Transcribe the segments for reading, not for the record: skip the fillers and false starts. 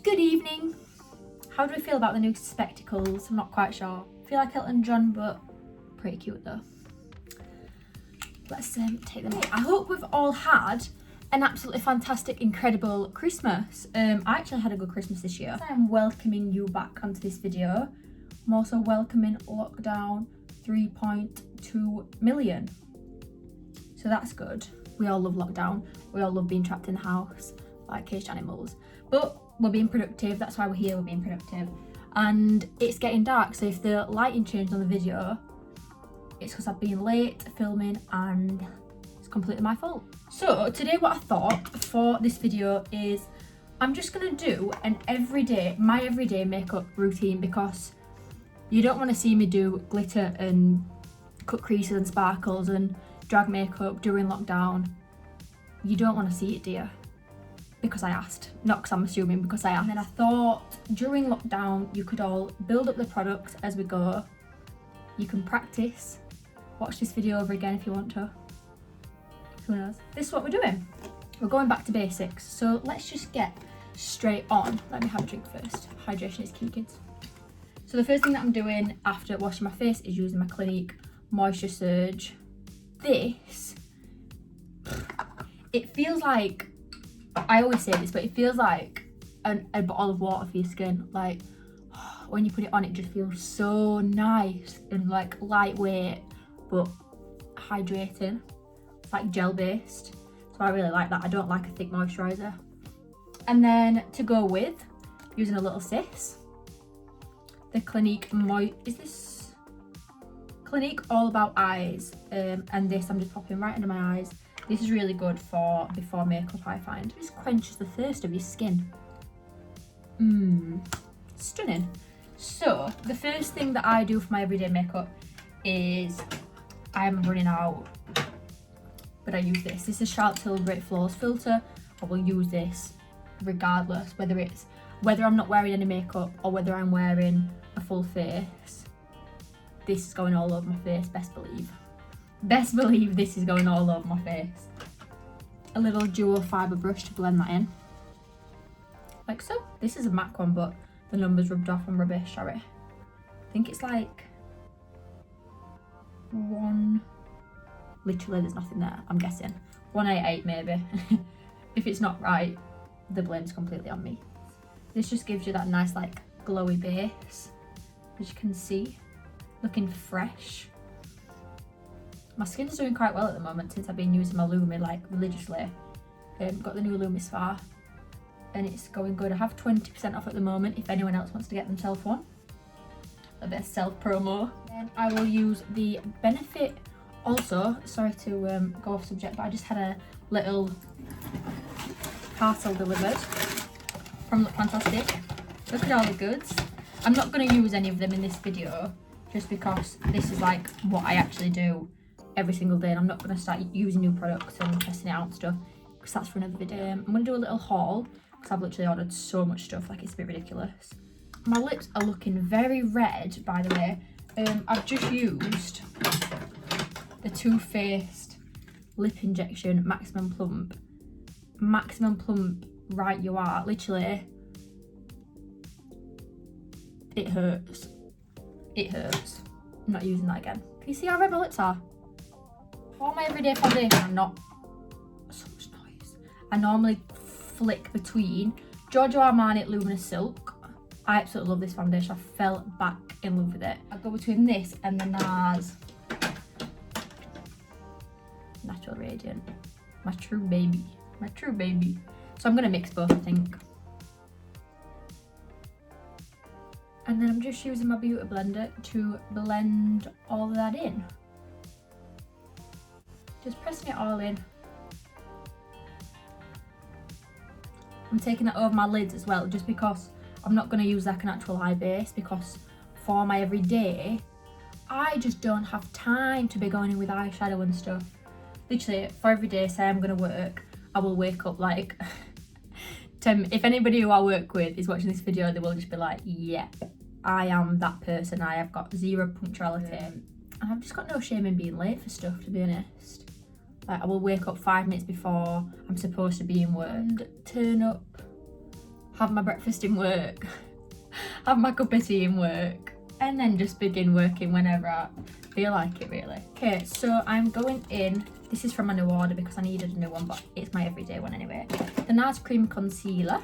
Good evening. How do we feel about the new spectacles? I'm not quite sure. I feel like Elton John, but pretty cute though. Let's take them out. I hope we've all had an absolutely fantastic, incredible Christmas. I actually had a good Christmas this year. I'm welcoming you back onto this video. I'm also welcoming lockdown 3.2 million. So that's good. We all love lockdown. We all love being trapped in the house like caged animals. But we're being productive. That's why we're here, we're being productive. And it's getting dark, so if the lighting changed on the video, it's because I've been late filming and it's completely my fault. So today what I thought for this video is I'm just gonna do my everyday makeup routine, because you don't want to see me do glitter and cut creases and sparkles and drag makeup during lockdown. You don't want to see it, do you? Because I asked, not because I'm assuming, because I asked. And then I thought during lockdown you could all build up the products as we go. You can practice, watch this video over again if you want to. Who knows? This is what we're doing. We're going back to basics. So let's just get straight on. Let me have a drink first. Hydration is key, kids. So the first thing that I'm doing after washing my face is using my Clinique Moisture Surge. This, it feels like, I always say this, but it feels like a bottle of water for your skin. Like when you put it on, it just feels so nice and like lightweight but hydrating. It's like gel based, so I really like that. I don't like a thick moisturizer. And then to go with, using a little sis, the Clinique Clinique All About Eyes, and this I'm just popping right under my eyes. This is really good for before makeup, I find. It just quenches the thirst of your skin. Stunning. So the first thing that I do for my everyday makeup is, I'm running out, but I use this. This is Charlotte Tilbury Flawless Filter. I will use this regardless, whether I'm not wearing any makeup or whether I'm wearing a full face. This is going all over my face, best believe. Best believe this is going all over my face. A little dual fibre brush to blend that in. Like so. This is a MAC one, but the numbers rubbed off and rubbish, sorry. I think it's like literally there's nothing there, I'm guessing. 188 maybe. If it's not right, the blame's completely on me. This just gives you that nice like glowy base, as you can see, looking fresh. My skin's doing quite well at the moment since I've been using my Lumi like religiously. Got the new LumiSpa and it's going good. I have 20% off at the moment if anyone else wants to get themselves one. A bit of self promo. Then I will use the Benefit. Also, sorry to go off subject, but I just had a little parcel delivered from Look Fantastic. Look at all the goods. I'm not going to use any of them in this video just because this is like what I actually do every single day, and I'm not going to start using new products and testing it out and stuff because that's for another video. I'm going to do a little haul because I've literally ordered so much stuff, like it's a bit ridiculous. My lips are looking very red, by the way. I've just used the Too Faced Lip Injection Maximum Plump. Maximum Plump, right you are. Literally, it hurts. It hurts. I'm not using that again. Can you see how red my lips are? For my everyday foundation, I'm not, so much noise. I normally flick between Giorgio Armani Luminous Silk. I absolutely love this foundation. I fell back in love with it. I go between this and the NARS Natural Radiant. My true baby. My true baby. So I'm gonna mix both, I think. And then I'm just using my beauty blender to blend all of that in. Just pressing it all in. I'm taking that over my lids as well, just because I'm not going to use like an actual eye base, because for my everyday, I just don't have time to be going in with eyeshadow and stuff. Literally, for every day, say I'm going to work, I will wake up like, if anybody who I work with is watching this video, they will just be like, yeah, I am that person. I have got zero punctuality. And I've just got no shame in being late for stuff, to be honest. Like, I will wake up 5 minutes before I'm supposed to be in work and turn up have my breakfast in work, have my cup of tea in work, and then just begin working whenever I feel like it, really. Okay, so I'm going in. This is from my new order because I needed a new one, but it's my everyday one anyway. The NARS Cream Concealer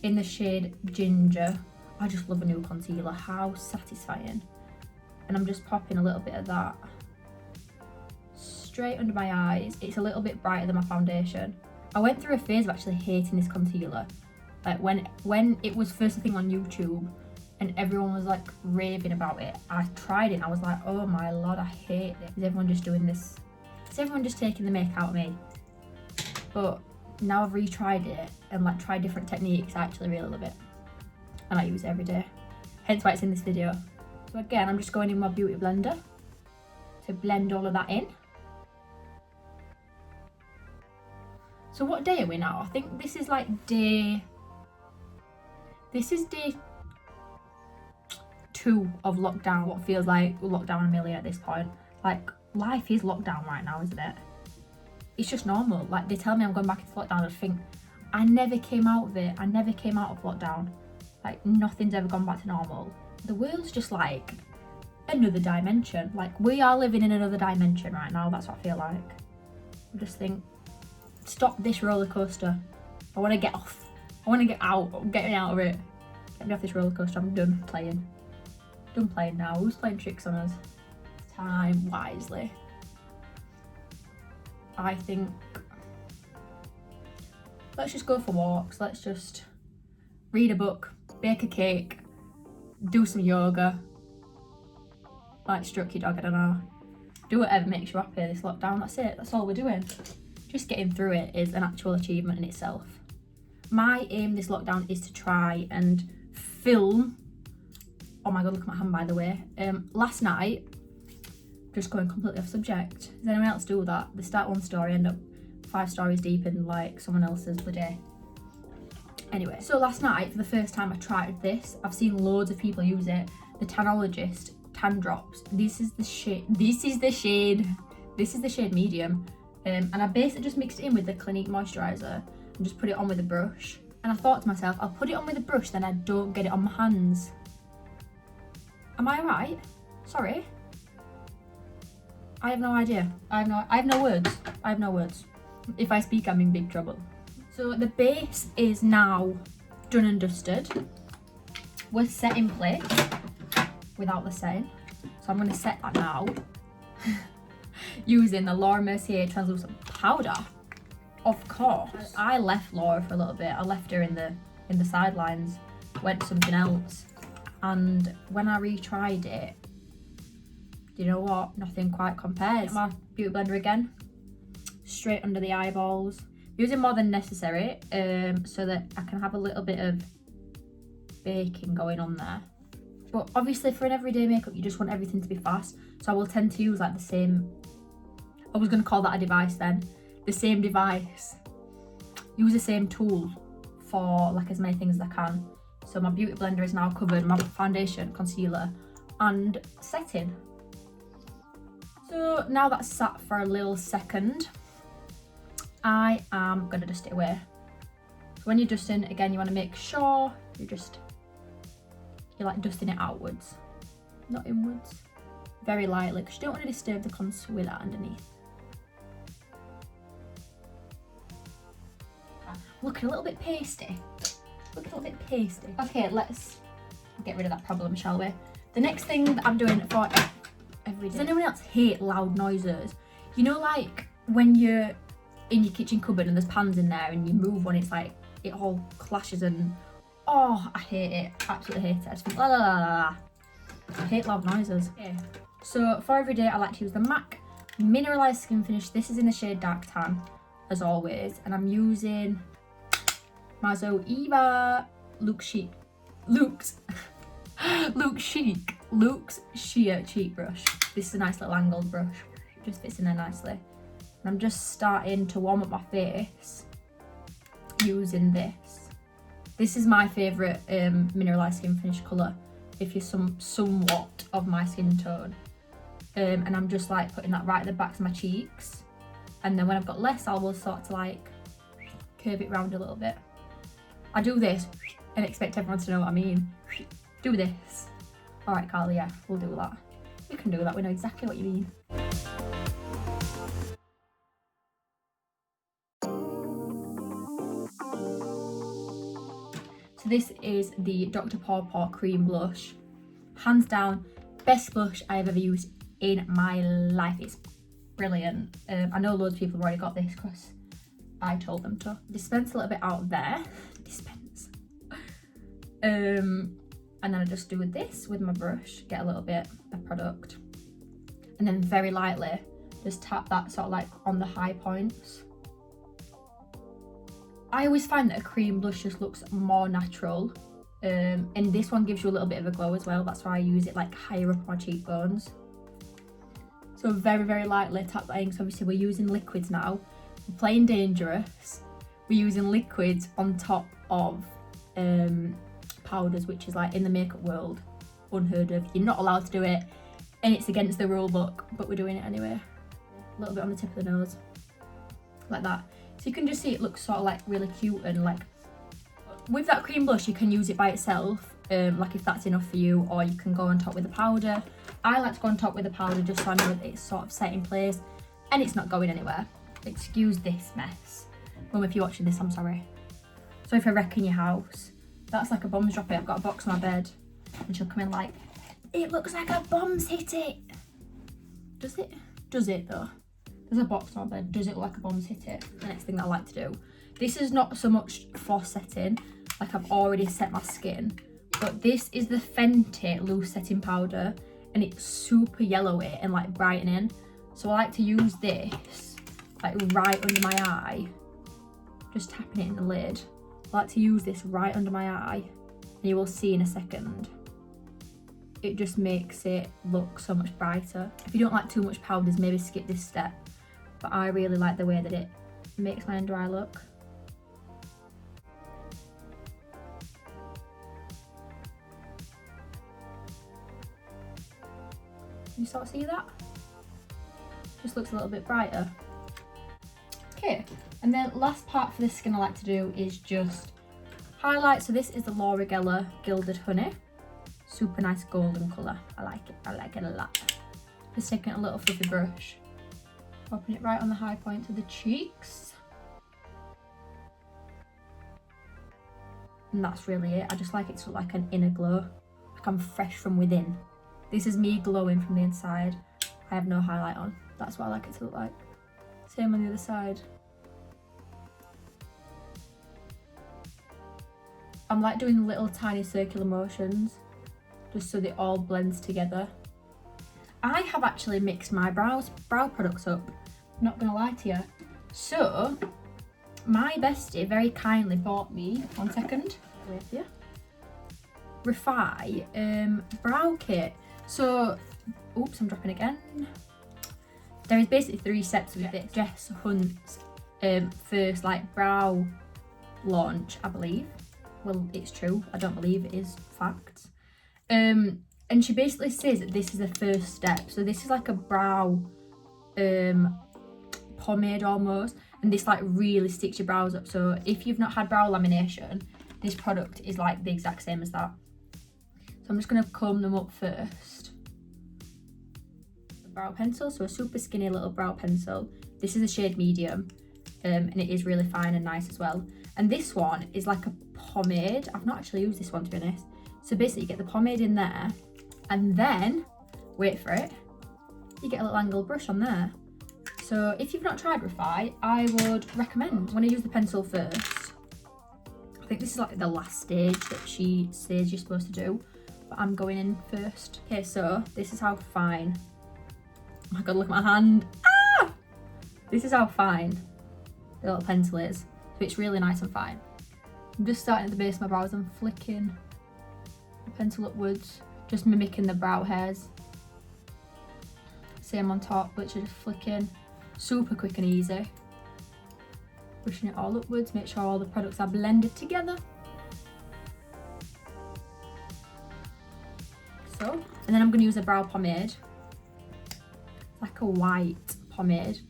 in the shade Ginger. I just love a new concealer, how satisfying. And I'm just popping a little bit of that straight under my eyes. It's a little bit brighter than my foundation. I went through a phase of actually hating this concealer. Like when it was first thing on YouTube and everyone was like raving about it, I tried it and I was like, oh my lord, I hate this. Is everyone just doing this? Is everyone just taking the make out of me? But now I've retried it and like tried different techniques, I actually really love it. And I use it every day. Hence why it's in this video. So again, I'm just going in my beauty blender to blend all of that in. So what day are we now? I think this is like day 2 of lockdown. What feels like lockdown a million at this point. Like, life is lockdown right now, isn't it? It's just normal. Like, they tell me I'm going back into lockdown, I think I never came out of it. I never came out of lockdown. Like, nothing's ever gone back to normal. The world's just like another dimension. Like, we are living in another dimension right now. That's what I feel like. I just think, stop this roller coaster. I want to get off. I want to get out. I'm getting out of it. Get me off this roller coaster. I'm done playing. Done playing now. Who's playing tricks on us? Time wisely. I think let's just go for walks. Let's just read a book, bake a cake, do some yoga, like stroke your dog, I don't know. Do whatever makes you happy this lockdown. That's it. That's all we're doing. Just getting through it is an actual achievement in itself. My aim this lockdown is to try and film. Oh my god, look at my hand, by the way. Last night, just going completely off subject. Does anyone else do that? They start one story, end up 5 stories deep in like someone else's bloody. Anyway, so last night, for the first time I tried this. I've seen loads of people use it. The Tanologist Tan Drops. This is the shade medium. And I basically just mixed it in with the Clinique moisturiser and just put it on with a brush. And I thought to myself, I'll put it on with a brush, then I don't get it on my hands. Am I right? Sorry. I have no idea. I have no words. If I speak, I'm in big trouble. So the base is now done and dusted. We're set in place without the setting. So I'm going to set that now using the Laura Mercier translucent powder. Of course, I left Laura for a little bit. I left her in the sidelines, went to something else, and when I retried it, you know what? Nothing quite compares. My beauty blender again, straight under the eyeballs. Using more than necessary, so that I can have a little bit of baking going on there. But obviously for an everyday makeup, you just want everything to be fast. So I will tend to use like the same, I was going to call that a device then, the same device. Use the same tool for like as many things as I can. So my beauty blender is now covered, my foundation, concealer and setting. So now that's sat for a little second, I am going to dust it away. So when you're dusting, again, you want to make sure you're like dusting it outwards, not inwards. Very lightly, because you don't want to disturb the concealer underneath. Looking a little bit pasty. Okay, let's get rid of that problem, shall we? The next thing that I'm doing for every day. Does anyone else hate loud noises? You know, like when you're in your kitchen cupboard and there's pans in there and you move one, it's like it all clashes and oh, I hate it. Absolutely hate it. I just think la la la la. I hate loud noises. Okay. So for every day, I like to use the MAC Mineralized Skin Finish. This is in the shade Dark Tan, as always, and I'm using my Zoeva Luxe Sheer Cheek Brush. This is a nice little angled brush. It just fits in there nicely. And I'm just starting to warm up my face using this. This is my favourite Mineralized Skin Finish colour, if you're somewhat of my skin tone. And I'm just like putting that right at the backs of my cheeks. And then when I've got less, I will sort of like curve it round a little bit. I do this and expect everyone to know what I mean. Do this. All right, Carly, yeah, we'll do that. We can do that, we know exactly what you mean. So this is the Dr. Paw Paw Cream Blush. Hands down, best blush I've ever used in my life. It's brilliant. I know loads of people have already got this because I told them to. Dispense a little bit out there. Dispense. And then I just do with this with my brush, get a little bit of product. And then very lightly, just tap that sort of like on the high points. I always find that a cream blush just looks more natural. And this one gives you a little bit of a glow as well. That's why I use it like higher up on my cheekbones. So very, very lightly tap that in. So obviously we're using liquids now. We're playing dangerous. We're using liquids on top of powders, which is like in the makeup world unheard of. You're not allowed to do it and it's against the rule book, but we're doing it anyway. A little bit on the tip of the nose, like that. So you can just see it looks sort of like really cute, and like with that cream blush you can use it by itself, like if that's enough for you, or you can go on top with the powder. I like to go on top with the powder just so I know that it's sort of set in place and it's not going anywhere. Excuse this mess. Mum, if you're watching this, I'm sorry. So if I wreck in your house, that's like a bomb's drop it. I've got a box on my bed and she'll come in like, it looks like a bomb's hit it. Does it? Does it though? There's a box on my bed. Does it look like a bomb's hit it? The next thing that I like to do. This is not so much for setting, like I've already set my skin, but this is the Fenty loose setting powder and it's super yellowy and like brightening. So I like to use this like right under my eye, just tapping it in the lid. I like to use this right under my eye and you will see in a second. It just makes it look so much brighter. If you don't like too much powders, maybe skip this step. But I really like the way that it makes my under eye look. You sort of see that? Just looks a little bit brighter. Okay, and then last part for the skin I like to do is just highlight. So this is the Laura Geller Gilded Honey. Super nice golden colour. I like it a lot. Just taking a little fluffy brush. Popping it right on the high points of the cheeks. And that's really it. I just like it to look like an inner glow. Like I'm fresh from within. This is me glowing from the inside. I have no highlight on. That's what I like it to look like. Same on the other side. I'm like doing little tiny circular motions just so they all blends together. I have actually mixed my brow products up, not gonna lie to you. So my bestie very kindly bought me, one second, with you, Refy brow kit. So, oops, I'm dropping again. There is basically 3 steps with this. Jess Hunt's first like brow launch, I believe. Well, it's true, I don't believe it is fact. And she basically says that this is the first step. So this is like a brow pomade almost, and this like really sticks your brows up. So if you've not had brow lamination, this product is like the exact same as that. So I'm just gonna comb them up first. The brow pencil, so a super skinny little brow pencil. This is a shade medium, and it is really fine and nice as well. And this one is like a pomade. I've not actually used this one, to be honest. So basically you get the pomade in there, and then, wait for it, you get a little angled brush on there. So if you've not tried Refy, I would recommend. I'm going to use the pencil first. I think this is like the last stage that she says you're supposed to do, but I'm going in first. Okay, so this is how fine, oh my god, look at my hand. Ah! This is how fine the little pencil is. So it's really nice and fine. I'm just starting at the base of my brows and flicking the pencil upwards, just mimicking the brow hairs. Same on top, literally just flicking. Super quick and easy. Pushing it all upwards, make sure all the products are blended together. So, and then I'm going to use a brow pomade. Like a white pomade.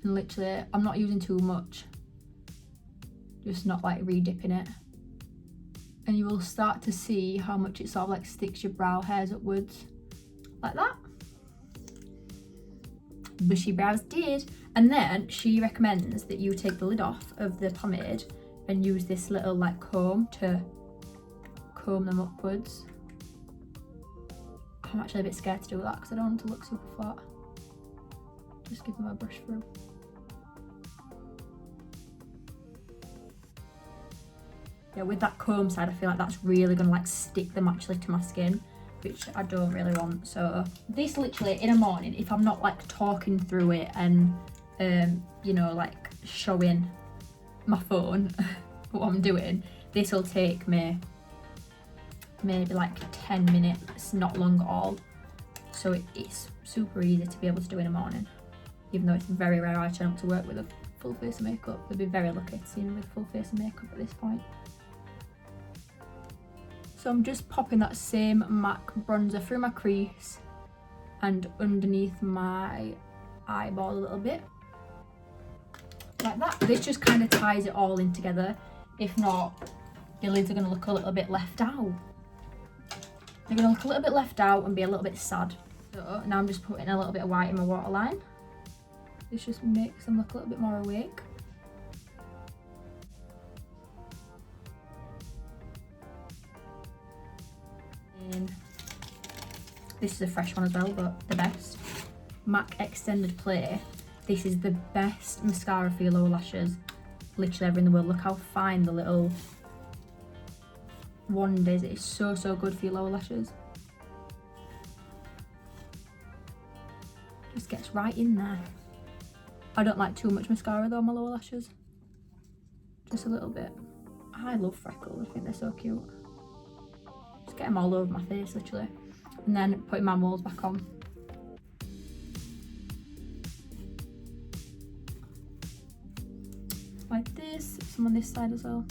And literally, I'm not using too much. Just not like re-dipping it. and you will start to see how much it sort of like sticks your brow hairs upwards like that. Bushy brows did. And then she recommends that you take the lid off of the pomade and use this little like comb to comb them upwards. I'm actually a bit scared to do that because I don't want it to look super flat. Just give them a brush through. Yeah, with that comb side, I feel like that's really gonna like stick them actually to my skin, which I don't really want. So this literally in a morning, if I'm not like talking through it and you know, like showing my phone what I'm doing, this will take me maybe like 10 minutes, not long at all. So it's super easy to be able to do in the morning, even though it's very rare I turn up to work with a full face of makeup. They'd be very lucky to see me with a full face of makeup at this point. So I'm just popping that same MAC bronzer through my crease and underneath my eyeball a little bit, like that. This just kind of ties it all in together. If not, your lids are going to look a little bit left out. They're going to look a little bit left out and be a little bit sad. So now I'm just putting a little bit of white in my waterline. This just makes them look a little bit more awake. And this is a fresh one as well, but the best. MAC Extended Play. This is the best mascara for your lower lashes literally ever in the world. Look how fine the little wand is. It's so good for your lower lashes. Just gets right in there. I don't like too much mascara though on my lower lashes. Just a little bit. I love freckles, I think they're so cute. Just get them all over my face literally. And then putting my moles back on. Like this, some on this side as well.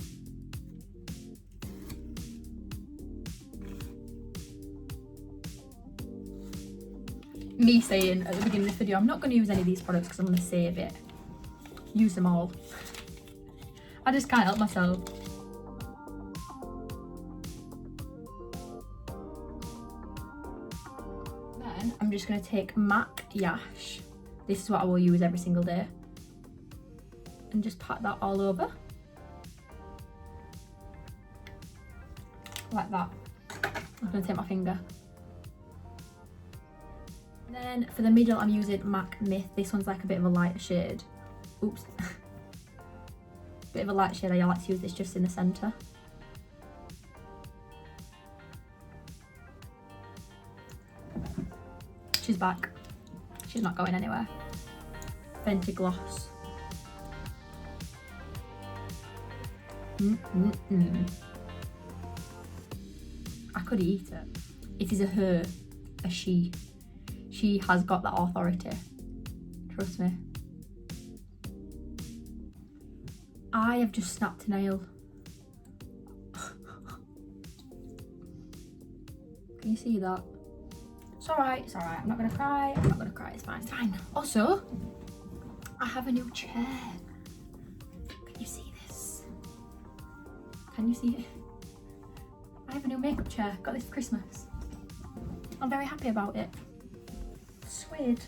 Me saying at the beginning of this video, I'm not going to use any of these products because I'm going to save it. Use them all. I just can't help myself. Then I'm just going to take MAC Yash. This is what I will use every single day. And just pat that all over. Like that. I'm going to take my finger. Then for the middle I'm using MAC Myth. This one's like a bit of a lighter shade. Oops. Bit of a light shade. I like to use this just in the centre. She's back. She's not going anywhere. Fenty Gloss. I could eat it. It is a her, a she. She has got that authority. Trust me. I have just snapped a nail. Can you see that? It's alright, it's alright. I'm not gonna cry. I'm not gonna cry, it's fine, it's fine. Also, I have a new chair. Can you see this? Can you see it? I have a new makeup chair. Got this for Christmas. I'm very happy about it. Suede.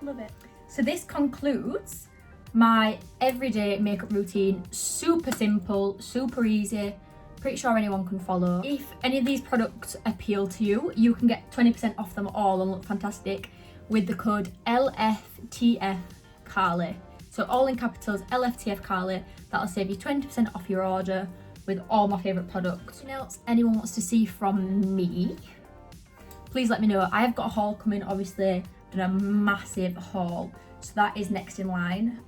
Love it. So this concludes my everyday makeup routine. Super simple, super easy. Pretty sure anyone can follow. If any of these products appeal to you, you can get 20% off them all and look fantastic with the code LFTFCarly. So all in capitals, LFTFCarly. That'll save you 20% off your order with all my favourite products. Anything else anyone wants to see from me, please let me know. I have got a haul coming, obviously, done a massive haul. So that is next in line.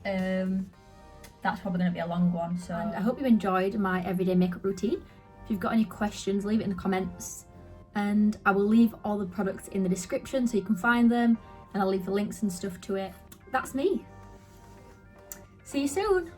That's probably going to be a long one. So and I hope you enjoyed my everyday makeup routine. If you've got any questions, leave it in the comments. And I will leave all the products in the description so you can find them. And I'll leave the links and stuff to it. That's me. See you soon.